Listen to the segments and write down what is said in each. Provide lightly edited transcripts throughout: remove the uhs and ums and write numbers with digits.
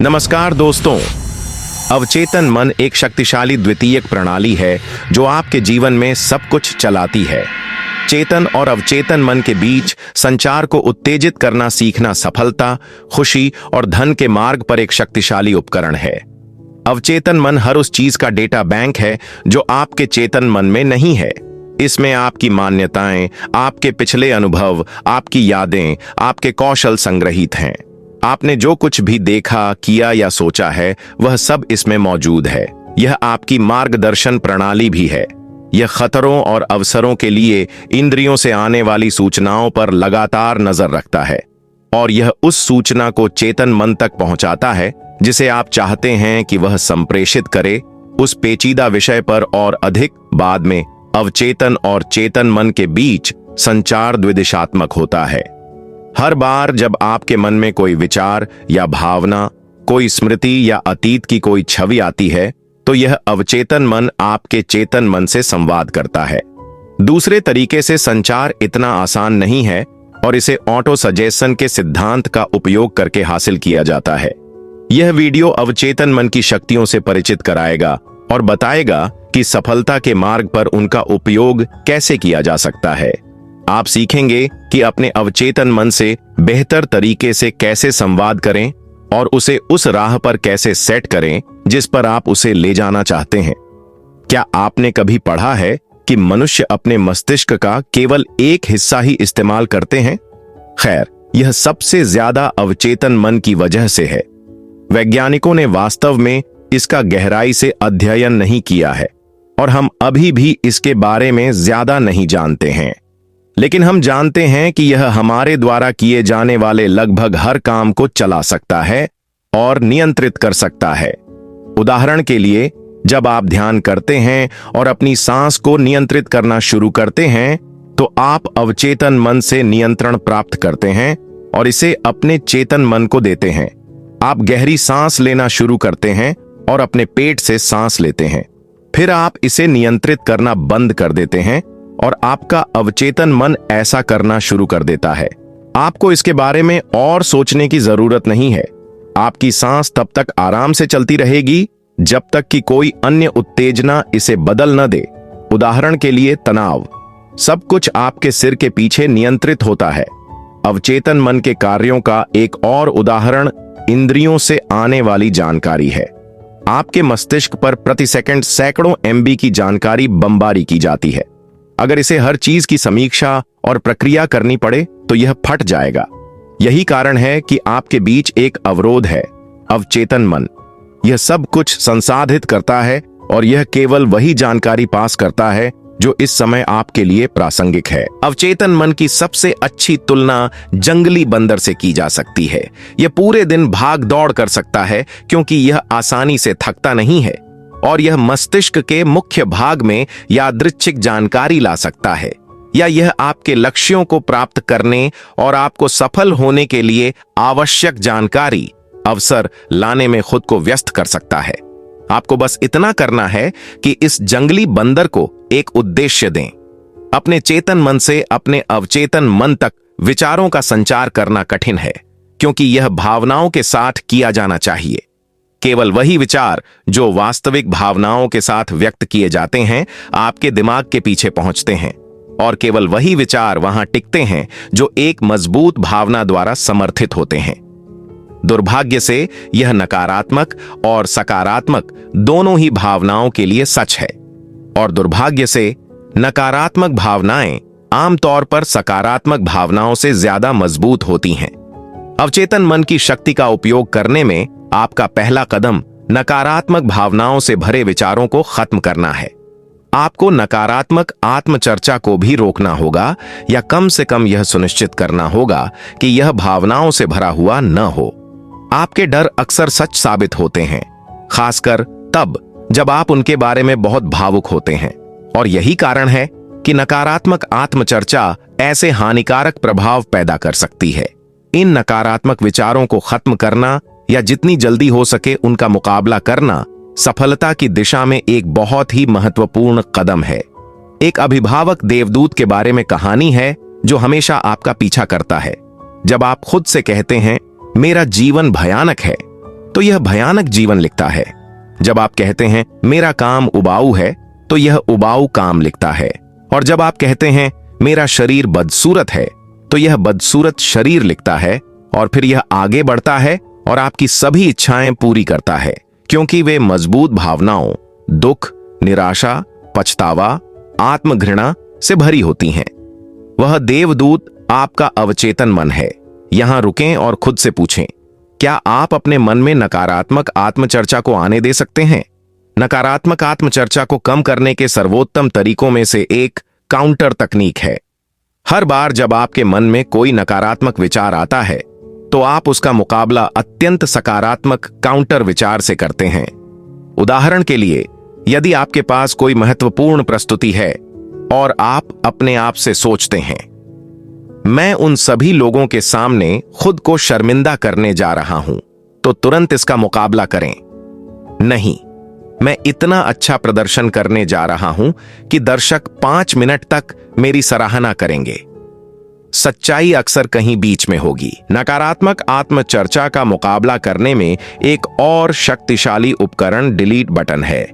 नमस्कार दोस्तों। अवचेतन मन एक शक्तिशाली द्वितीयक प्रणाली है जो आपके जीवन में सब कुछ चलाती है। चेतन और अवचेतन मन के बीच संचार को उत्तेजित करना सीखना सफलता, खुशी और धन के मार्ग पर एक शक्तिशाली उपकरण है। अवचेतन मन हर उस चीज का डेटा बैंक है जो आपके चेतन मन में नहीं है। इसमें आपकी मान्यताएं, आपके पिछले अनुभव, आपकी यादें, आपके कौशल संग्रहित हैं। आपने जो कुछ भी देखा, किया या सोचा है वह सब इसमें मौजूद है। यह आपकी मार्गदर्शन प्रणाली भी है। यह खतरों और अवसरों के लिए इंद्रियों से आने वाली सूचनाओं पर लगातार नजर रखता है और यह उस सूचना को चेतन मन तक पहुंचाता है जिसे आप चाहते हैं कि वह संप्रेषित करे। उस पेचीदा विषय पर और अधिक बाद में अवचेतन और चेतन मन के बीच संचार द्विदिशात्मक होता है। हर बार जब आपके मन में कोई विचार या भावना, कोई स्मृति या अतीत की कोई छवि आती है तो यह अवचेतन मन आपके चेतन मन से संवाद करता है। दूसरे तरीके से संचार इतना आसान नहीं है और इसे ऑटो सजेशन के सिद्धांत का उपयोग करके हासिल किया जाता है। यह वीडियो अवचेतन मन की शक्तियों से परिचित कराएगा और बताएगा कि सफलता के मार्ग पर उनका उपयोग कैसे किया जा सकता है। आप सीखेंगे कि अपने अवचेतन मन से बेहतर तरीके से कैसे संवाद करें और उसे उस राह पर कैसे सेट करें जिस पर आप उसे ले जाना चाहते हैं। क्या आपने कभी पढ़ा है कि मनुष्य अपने मस्तिष्क का केवल एक हिस्सा ही इस्तेमाल करते हैं? खैर, यह सबसे ज्यादा अवचेतन मन की वजह से है। वैज्ञानिकों ने वास्तव में इसका गहराई से अध्ययन नहीं किया है और हम अभी भी इसके बारे में ज्यादा नहीं जानते हैं, लेकिन हम जानते हैं कि यह हमारे द्वारा किए जाने वाले लगभग हर काम को चला सकता है और नियंत्रित कर सकता है। उदाहरण के लिए, जब आप ध्यान करते हैं और अपनी सांस को नियंत्रित करना शुरू करते हैं तो आप अवचेतन मन से नियंत्रण प्राप्त करते हैं और इसे अपने चेतन मन को देते हैं। आप गहरी सांस लेना शुरू करते हैं और अपने पेट से सांस लेते हैं। फिर आप इसे नियंत्रित करना बंद कर देते हैं और आपका अवचेतन मन ऐसा करना शुरू कर देता है। आपको इसके बारे में और सोचने की जरूरत नहीं है। आपकी सांस तब तक आराम से चलती रहेगी जब तक कि कोई अन्य उत्तेजना इसे बदल न दे। उदाहरण के लिए, तनाव। सब कुछ आपके सिर के पीछे नियंत्रित होता है। अवचेतन मन के कार्यों का एक और उदाहरण इंद्रियों से आने वाली जानकारी है। आपके मस्तिष्क पर प्रति सेकंड सैकड़ों MB की जानकारी बमबारी की जाती है। अगर इसे हर चीज की समीक्षा और प्रक्रिया करनी पड़े तो यह फट जाएगा। यही कारण है कि आपके बीच एक अवरोध है, अवचेतन मन। यह सब कुछ संसाधित करता है और यह केवल वही जानकारी पास करता है जो इस समय आपके लिए प्रासंगिक है। अवचेतन मन की सबसे अच्छी तुलना जंगली बंदर से की जा सकती है। यह पूरे दिन भाग दौड़ कर सकता है क्योंकि यह आसानी से थकता नहीं है और यह मस्तिष्क के मुख्य भाग में यादृच्छिक जानकारी ला सकता है, या यह आपके लक्ष्यों को प्राप्त करने और आपको सफल होने के लिए आवश्यक जानकारी, अवसर लाने में खुद को व्यस्त कर सकता है। आपको बस इतना करना है कि इस जंगली बंदर को एक उद्देश्य दें। अपने चेतन मन से अपने अवचेतन मन तक विचारों का संचार करना कठिन है क्योंकि यह भावनाओं के साथ किया जाना चाहिए। केवल वही विचार जो वास्तविक भावनाओं के साथ व्यक्त किए जाते हैं आपके दिमाग के पीछे पहुंचते हैं और केवल वही विचार वहां टिकते हैं जो एक मजबूत भावना द्वारा समर्थित होते हैं। दुर्भाग्य से यह नकारात्मक और सकारात्मक दोनों ही भावनाओं के लिए सच है और दुर्भाग्य से नकारात्मक भावनाएं आमतौर पर सकारात्मक भावनाओं से ज्यादा मजबूत होती हैं। अवचेतन मन की शक्ति का उपयोग करने में आपका पहला कदम नकारात्मक भावनाओं से भरे विचारों को खत्म करना है। आपको नकारात्मक आत्मचर्चा को भी रोकना होगा या कम से कम यह सुनिश्चित करना होगा कि यह भावनाओं से भरा हुआ न हो। आपके डर अक्सर सच साबित होते हैं, खासकर तब जब आप उनके बारे में बहुत भावुक होते हैं, और यही कारण है कि नकारात्मक आत्मचर्चा ऐसे हानिकारक प्रभाव पैदा कर सकती है। इन नकारात्मक विचारों को खत्म करना या जितनी जल्दी हो सके उनका मुकाबला करना सफलता की दिशा में एक बहुत ही महत्वपूर्ण कदम है। एक अभिभावक देवदूत के बारे में कहानी है जो हमेशा आपका पीछा करता है। जब आप खुद से कहते हैं, मेरा जीवन भयानक है, तो यह भयानक जीवन लिखता है। जब आप कहते हैं मेरा काम उबाऊ है, तो यह उबाऊ काम लिखता है। और जब आप कहते हैं मेरा शरीर बदसूरत है, तो यह बदसूरत शरीर लिखता है। और फिर यह आगे बढ़ता है और आपकी सभी इच्छाएं पूरी करता है, क्योंकि वे मजबूत भावनाओं, दुख, निराशा, पछतावा, आत्मघृणा से भरी होती हैं। वह देवदूत आपका अवचेतन मन है। यहां रुकें और खुद से पूछें, क्या आप अपने मन में नकारात्मक आत्मचर्चा को आने दे सकते हैं? नकारात्मक आत्मचर्चा को कम करने के सर्वोत्तम तरीकों में से एक काउंटर तकनीक है। हर बार जब आपके मन में कोई नकारात्मक विचार आता है, तो आप उसका मुकाबला अत्यंत सकारात्मक काउंटर विचार से करते हैं। उदाहरण के लिए, यदि आपके पास कोई महत्वपूर्ण प्रस्तुति है और आप अपने आप से सोचते हैं, मैं उन सभी लोगों के सामने खुद को शर्मिंदा करने जा रहा हूं, तो तुरंत इसका मुकाबला करें। नहीं, मैं इतना अच्छा प्रदर्शन करने जा रहा हूं कि दर्शक 5 मिनट तक मेरी सराहना करेंगे। सच्चाई अक्सर कहीं बीच में होगी। नकारात्मक आत्मचर्चा का मुकाबला करने में एक और शक्तिशाली उपकरण डिलीट बटन है।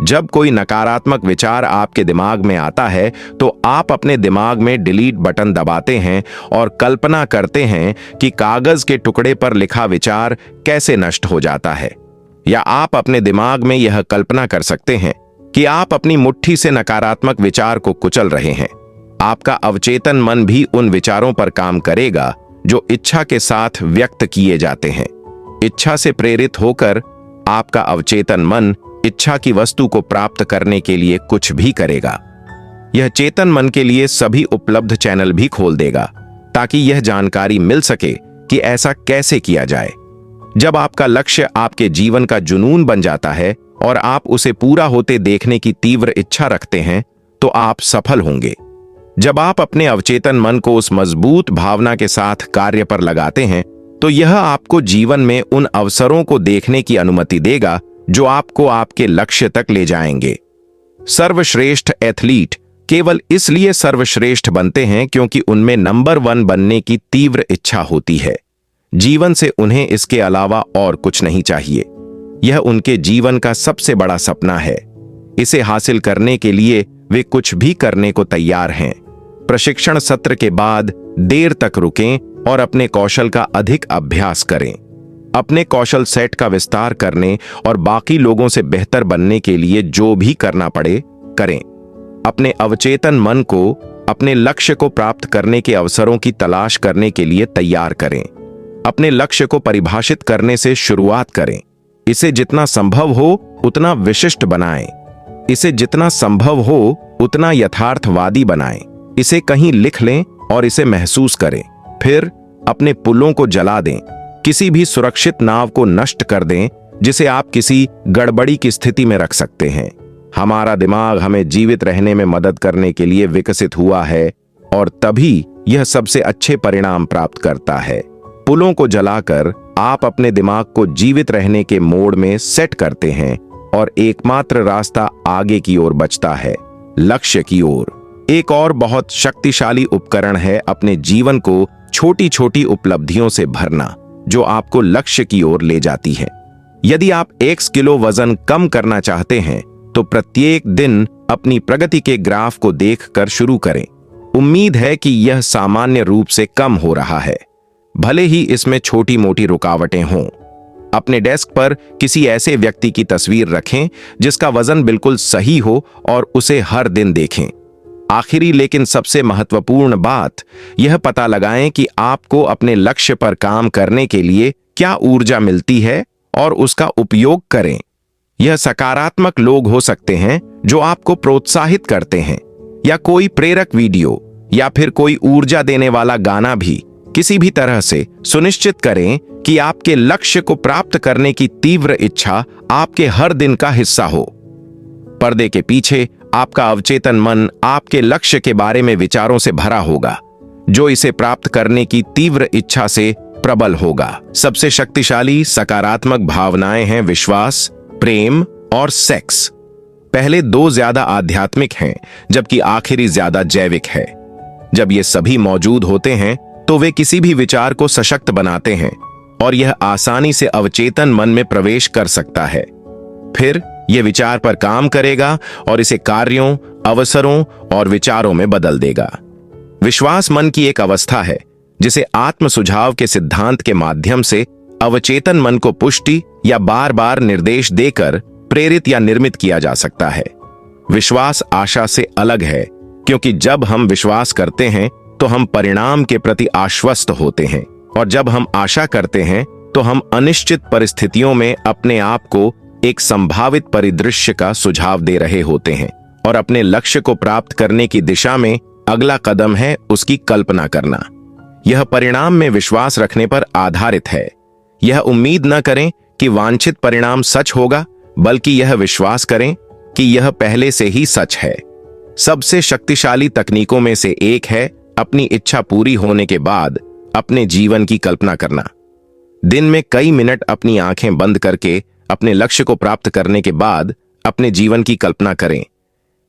जब कोई नकारात्मक विचार आपके दिमाग में आता है, तो आप अपने दिमाग में डिलीट बटन दबाते हैं और कल्पना करते हैं कि कागज के टुकड़े पर लिखा विचार कैसे नष्ट हो जाता है। या आप अपने दिमाग में यह कल्पना कर सकते हैं कि आप अपनी मुट्ठी से नकारात्मक विचार को कुचल रहे हैं। आपका अवचेतन मन भी उन विचारों पर काम करेगा जो इच्छा के साथ व्यक्त किए जाते हैं। इच्छा से प्रेरित होकर आपका अवचेतन मन इच्छा की वस्तु को प्राप्त करने के लिए कुछ भी करेगा। यह चेतन मन के लिए सभी उपलब्ध चैनल भी खोल देगा, ताकि यह जानकारी मिल सके कि ऐसा कैसे किया जाए। जब आपका लक्ष्य आपके जीवन का जुनून बन जाता है और आप उसे पूरा होते देखने की तीव्र इच्छा रखते हैं, तो आप सफल होंगे। जब आप अपने अवचेतन मन को उस मजबूत भावना के साथ कार्य पर लगाते हैं, तो यह आपको जीवन में उन अवसरों को देखने की अनुमति देगा जो आपको आपके लक्ष्य तक ले जाएंगे। सर्वश्रेष्ठ एथलीट केवल इसलिए सर्वश्रेष्ठ बनते हैं क्योंकि उनमें नंबर 1 बनने की तीव्र इच्छा होती है। जीवन से उन्हें इसके अलावा और कुछ नहीं चाहिए। यह उनके जीवन का सबसे बड़ा सपना है। इसे हासिल करने के लिए वे कुछ भी करने को तैयार हैं। प्रशिक्षण सत्र के बाद देर तक रुकें और अपने कौशल का अधिक अभ्यास करें। अपने कौशल सेट का विस्तार करने और बाकी लोगों से बेहतर बनने के लिए जो भी करना पड़े, करें। अपने अवचेतन मन को अपने लक्ष्य को प्राप्त करने के अवसरों की तलाश करने के लिए तैयार करें। अपने लक्ष्य को परिभाषित करने से शुरुआत करें। इसे जितना संभव हो उतना विशिष्ट बनाएं। इसे जितना संभव हो उतना यथार्थवादी बनाएं। इसे कहीं लिख लें और इसे महसूस करें। फिर अपने पुलों को जला दें। किसी भी सुरक्षित नाव को नष्ट कर दें जिसे आप किसी गड़बड़ी की स्थिति में रख सकते हैं। हमारा दिमाग हमें जीवित रहने में मदद करने के लिए विकसित हुआ है और तभी यह सबसे अच्छे परिणाम प्राप्त करता है। पुलों को जलाकर आप अपने दिमाग को जीवित रहने के मोड में सेट करते हैं और एकमात्र रास्ता आगे की ओर बचता है, लक्ष्य की ओर। एक और बहुत शक्तिशाली उपकरण है अपने जीवन को छोटी छोटी उपलब्धियों से भरना, जो आपको लक्ष्य की ओर ले जाती है। यदि आप 1 किलो वजन कम करना चाहते हैं, तो प्रत्येक दिन अपनी प्रगति के ग्राफ को देखकर शुरू करें। उम्मीद है कि यह सामान्य रूप से कम हो रहा है, भले ही इसमें छोटी मोटी रुकावटें हों। अपने डेस्क पर किसी ऐसे व्यक्ति की तस्वीर रखें जिसका वजन बिल्कुल सही हो और उसे हर दिन देखें। आखिरी लेकिन सबसे महत्वपूर्ण बात, यह पता लगाएं कि आपको अपने लक्ष्य पर काम करने के लिए क्या ऊर्जा मिलती है और उसका उपयोग करें। यह सकारात्मक लोग हो सकते हैं जो आपको प्रोत्साहित करते हैं, या कोई प्रेरक वीडियो, या फिर कोई ऊर्जा देने वाला गाना भी। किसी भी तरह से सुनिश्चित करें कि आपके लक्ष्य को प्राप्त करने की तीव्र इच्छा आपके हर दिन का हिस्सा हो। पर्दे के पीछे आपका अवचेतन मन आपके लक्ष्य के बारे में विचारों से भरा होगा, जो इसे प्राप्त करने की तीव्र इच्छा से प्रबल होगा। सबसे शक्तिशाली सकारात्मक भावनाएं हैं विश्वास, प्रेम और सेक्स। पहले 2 ज्यादा आध्यात्मिक हैं, जबकि आखिरी ज्यादा जैविक है। जब ये सभी मौजूद होते हैं तो वे किसी भी विचार को सशक्त बनाते हैं। और यह आसानी से अवचेतन मन में प्रवेश कर सकता है। फिर यह विचार पर काम करेगा और इसे कार्यों, अवसरों और विचारों में बदल देगा। विश्वास मन की एक अवस्था है जिसे आत्म सुझाव के सिद्धांत के माध्यम से अवचेतन मन को पुष्टि या बार बार निर्देश देकर प्रेरित या निर्मित किया जा सकता है। विश्वास आशा से अलग है, क्योंकि जब हम विश्वास करते हैं तो हम परिणाम के प्रति आश्वस्त होते हैं, और जब हम आशा करते हैं तो हम अनिश्चित परिस्थितियों में अपने आप को एक संभावित परिदृश्य का सुझाव दे रहे होते हैं, और अपने लक्ष्य को प्राप्त करने की दिशा में अगला कदम है उसकी कल्पना करना। यह परिणाम में विश्वास रखने पर आधारित है। यह उम्मीद न करें कि वांछित परिणाम सच होगा, बल्कि यह विश्वास करें कि यह पहले से ही सच है। सबसे शक्तिशाली तकनीकों में से एक है अपनी इच्छा पूरी होने के बाद अपने जीवन की कल्पना करना। दिन में कई मिनट अपनी आंखें बंद करके अपने लक्ष्य को प्राप्त करने के बाद अपने जीवन की कल्पना करें।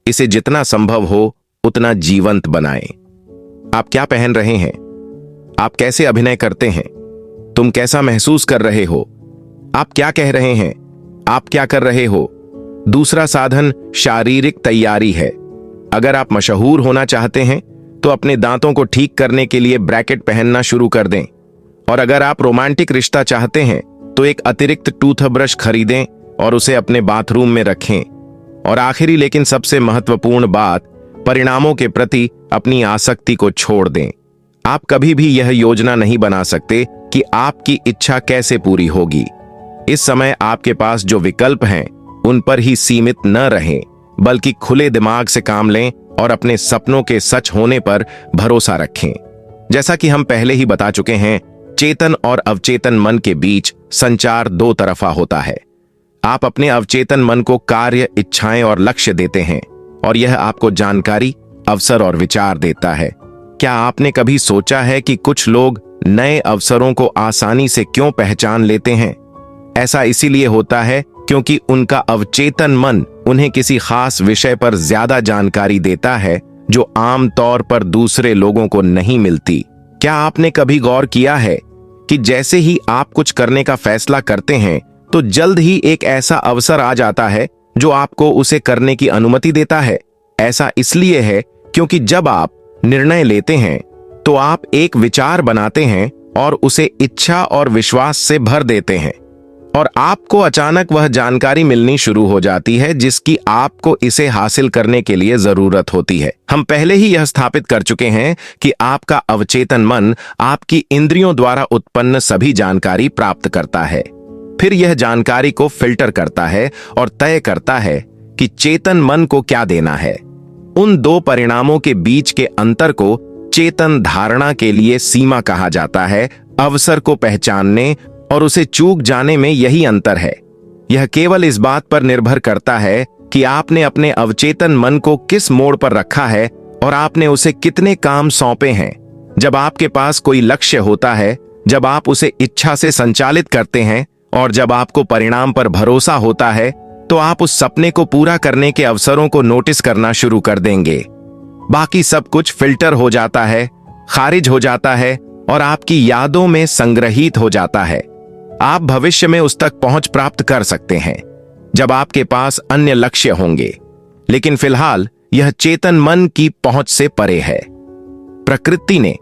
इसे जितना संभव हो उतना जीवंत बनाएं। आप क्या पहन रहे हैं? आप कैसे अभिनय करते हैं? तुम कैसा महसूस कर रहे हो? आप क्या कह रहे हैं? आप क्या कर रहे हो? दूसरा साधन शारीरिक तैयारी है। अगर आप मशहूर होना चाहते हैं तो अपने दांतों को ठीक करने के लिए ब्रैकेट पहनना शुरू कर दें, और अगर आप रोमांटिक रिश्ता चाहते हैं तो एक अतिरिक्त टूथब्रश खरीदें और उसे अपने बाथरूम में रखें। और आखिरी लेकिन सबसे महत्वपूर्ण बात, परिणामों के प्रति अपनी आसक्ति को छोड़ दें। आप कभी भी यह योजना नहीं बना सकते कि आपकी इच्छा कैसे पूरी होगी। इस समय आपके पास जो विकल्प हैं उन पर ही सीमित न रहें, बल्कि खुले दिमाग से काम लें और अपने सपनों के सच होने पर भरोसा रखें। जैसा कि हम पहले ही बता चुके हैं, चेतन और अवचेतन मन के बीच संचार दो तरफा होता है। आप अपने अवचेतन मन को कार्य, इच्छाएं और लक्ष्य देते हैं, और यह आपको जानकारी, अवसर और विचार देता है। क्या आपने कभी सोचा है कि कुछ लोग नए अवसरों को आसानी से क्यों पहचान लेते हैं? ऐसा इसीलिए होता है क्योंकि उनका अवचेतन मन उन्हें किसी खास विषय पर ज्यादा जानकारी देता है जो आम तौर पर दूसरे लोगों को नहीं मिलती। क्या आपने कभी गौर किया है कि जैसे ही आप कुछ करने का फैसला करते हैं तो जल्द ही एक ऐसा अवसर आ जाता है जो आपको उसे करने की अनुमति देता है? ऐसा इसलिए है क्योंकि जब आप निर्णय लेते हैं तो आप एक विचार बनाते हैं और उसे इच्छा और विश्वास से भर देते हैं, और आपको अचानक वह जानकारी मिलनी शुरू हो जाती है जिसकी आपको इसे हासिल करने के लिए जरूरत होती है। हम पहले ही यह स्थापित कर चुके हैं कि आपका अवचेतन मन आपकी इंद्रियों द्वारा उत्पन्न सभी जानकारी प्राप्त करता है। फिर यह जानकारी को फिल्टर करता है और तय करता है कि चेतन मन को क्या देना है। उन दो परिणामों के बीच के अंतर को चेतन धारणा के लिए सीमा कहा जाता है। अवसर को पहचानने और उसे चूक जाने में यही अंतर है। यह केवल इस बात पर निर्भर करता है कि आपने अपने अवचेतन मन को किस मोड़ पर रखा है और आपने उसे कितने काम सौंपे हैं। जब आपके पास कोई लक्ष्य होता है, जब आप उसे इच्छा से संचालित करते हैं और जब आपको परिणाम पर भरोसा होता है, तो आप उस सपने को पूरा करने के अवसरों को नोटिस करना शुरू कर देंगे। बाकी सब कुछ फिल्टर हो जाता है, खारिज हो जाता है और आपकी यादों में संग्रहित हो जाता है। आप भविष्य में उस तक पहुंच प्राप्त कर सकते हैं जब आपके पास अन्य लक्ष्य होंगे, लेकिन फिलहाल यह चेतन मन की पहुंच से परे है। प्रकृति ने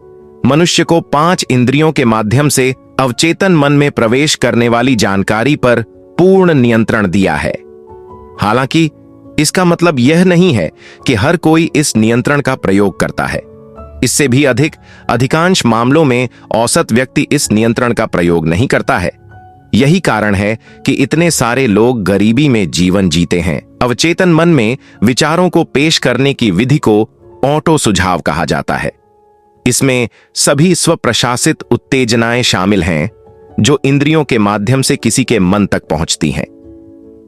मनुष्य को 5 इंद्रियों के माध्यम से अवचेतन मन में प्रवेश करने वाली जानकारी पर पूर्ण नियंत्रण दिया है। हालांकि इसका मतलब यह नहीं है कि हर कोई इस नियंत्रण का प्रयोग करता है। इससे भी अधिकांश मामलों में औसत व्यक्ति इस नियंत्रण का प्रयोग नहीं करता है। यही कारण है कि इतने सारे लोग गरीबी में जीवन जीते हैं। अवचेतन मन में विचारों को पेश करने की विधि को ऑटो सुझाव कहा जाता है। इसमें सभी स्वप्रशासित उत्तेजनाएं शामिल हैं जो इंद्रियों के माध्यम से किसी के मन तक पहुंचती हैं।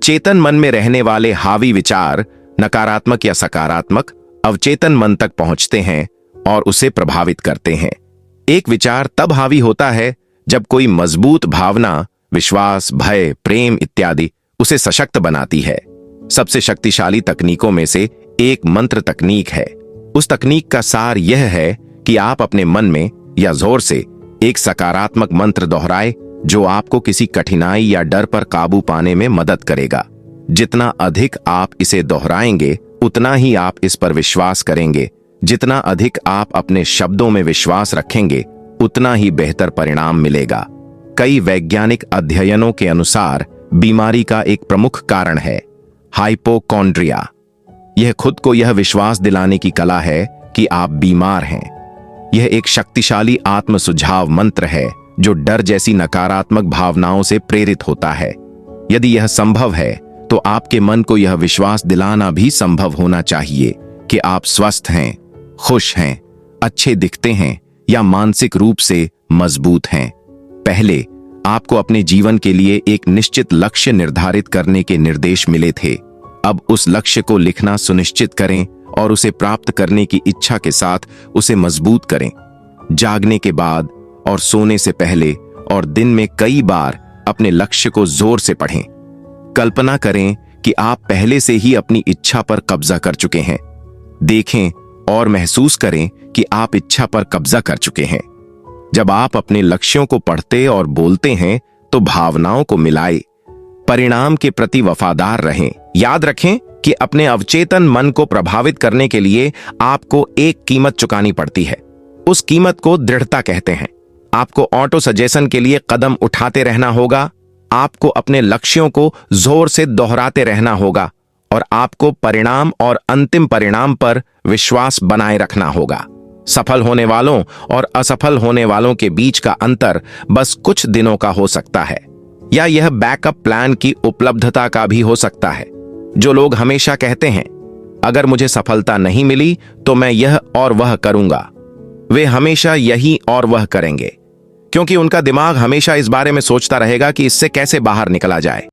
चेतन मन में रहने वाले हावी विचार, नकारात्मक या सकारात्मक, अवचेतन मन तक पहुंचते हैं और उसे प्रभावित करते हैं। एक विचार तब हावी होता है जब कोई मजबूत भावना, विश्वास, भय, प्रेम इत्यादि उसे सशक्त बनाती है। सबसे शक्तिशाली तकनीकों में से एक मंत्र तकनीक है। उस तकनीक का सार यह है कि आप अपने मन में या जोर से एक सकारात्मक मंत्र दोहराए जो आपको किसी कठिनाई या डर पर काबू पाने में मदद करेगा। जितना अधिक आप इसे दोहराएंगे उतना ही आप इस पर विश्वास करेंगे। जितना अधिक आप अपने शब्दों में विश्वास रखेंगे उतना ही बेहतर परिणाम मिलेगा। कई वैज्ञानिक अध्ययनों के अनुसार बीमारी का एक प्रमुख कारण है हाइपोकॉन्ड्रिया। यह खुद को यह विश्वास दिलाने की कला है कि आप बीमार हैं। यह एक शक्तिशाली आत्म सुझाव मंत्र है जो डर जैसी नकारात्मक भावनाओं से प्रेरित होता है। यदि यह संभव है तो आपके मन को यह विश्वास दिलाना भी संभव होना चाहिए कि आप स्वस्थ हैं, खुश हैं, अच्छे दिखते हैं या मानसिक रूप से मजबूत हैं। पहले आपको अपने जीवन के लिए एक निश्चित लक्ष्य निर्धारित करने के निर्देश मिले थे। अब उस लक्ष्य को लिखना सुनिश्चित करें और उसे प्राप्त करने की इच्छा के साथ उसे मजबूत करें। जागने के बाद और सोने से पहले और दिन में कई बार अपने लक्ष्य को जोर से पढ़ें। कल्पना करें कि आप पहले से ही अपनी इच्छा पर कब्जा कर चुके हैं। देखें और महसूस करें कि आप इच्छा पर कब्जा कर चुके हैं। जब आप अपने लक्ष्यों को पढ़ते और बोलते हैं तो भावनाओं को मिलाएं। परिणाम के प्रति वफादार रहें। याद रखें कि अपने अवचेतन मन को प्रभावित करने के लिए आपको एक कीमत चुकानी पड़ती है। उस कीमत को दृढ़ता कहते हैं। आपको ऑटो सजेशन के लिए कदम उठाते रहना होगा, आपको अपने लक्ष्यों को जोर से दोहराते रहना होगा और आपको परिणाम और अंतिम परिणाम पर विश्वास बनाए रखना होगा। सफल होने वालों और असफल होने वालों के बीच का अंतर बस कुछ दिनों का हो सकता है, या यह बैकअप प्लान की उपलब्धता का भी हो सकता है। जो लोग हमेशा कहते हैं अगर मुझे सफलता नहीं मिली तो मैं यह और वह करूंगा, वे हमेशा यही और वह करेंगे, क्योंकि उनका दिमाग हमेशा इस बारे में सोचता रहेगा कि इससे कैसे बाहर निकला जाए।